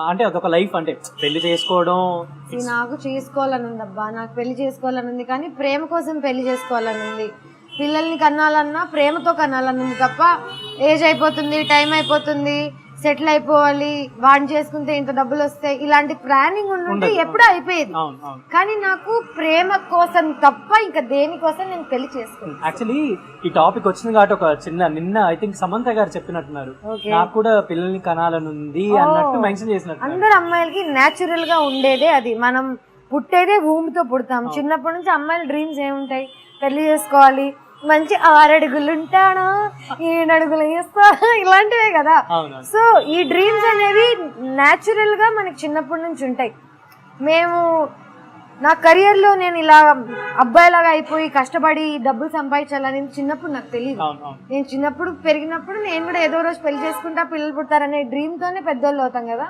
అంటే అదొక లైఫ్, అంటే పెళ్లి చేసుకోవడం. నాకు చేసుకోవాలని ఉంది అబ్బా, నాకు పెళ్లి చేసుకోవాలని ఉంది, కానీ ప్రేమ కోసం పెళ్లి చేసుకోవాలని ఉంది. పిల్లల్ని కనాలన్నా ప్రేమతో కనాలని ఉంది తప్ప ఏజ్ అయిపోతుంది, టైం అయిపోతుంది, సెటిల్ అయిపోవాలి, వాడిని చేసుకుంటే ఇంత డబ్బులు వస్తాయి, ఇలాంటి ప్లానింగ్ ఉంటే ఎప్పుడూ అయిపోయేది. కానీ నాకు ప్రేమ కోసం తప్ప ఇంకా దేనికోసం నేను పెళ్లి చేసుకోను. యాక్చువల్లీ ఈ టాపిక్ వచ్చింది కాబట్టి ఒక చిన్న నిన్న ఐ థింక్ సమంత గారు చెప్పినట్టున్నారు, నాకు కూడా పిల్లల్ని కనాలని ఉంది అన్నట్టు మెన్షన్ చేసినట్టు. అందరు అమ్మాయిలకి నేచురల్ గా ఉండేదే అది. మనం పుట్టేదే భూమితో పుడతాం. చిన్నప్పటి నుంచి అమ్మాయిల డ్రీమ్స్ ఏముంటాయి? పెళ్లి చేసుకోవాలి, మంచి 6 అడుగులు ఉంటాను, 7 అడుగులు వేస్తాను, ఇలాంటివే కదా. సో ఈ డ్రీమ్స్ అనేవి న్యాచురల్ గా మనకి చిన్నప్పటి నుంచి ఉంటాయి. మేము నా కెరియర్ లో నేను ఇలా అబ్బాయిలాగా అయిపోయి కష్టపడి డబ్బులు సంపాదించాలని చిన్నప్పుడు నాకు తెలియదు. నేను చిన్నప్పుడు పెరిగినప్పుడు నేను కూడా ఏదో రోజు పెళ్లి చేసుకుంటా, పిల్లలు పుడతారనే డ్రీమ్ తోనే పెద్దోళ్ళు అవుతాం కదా.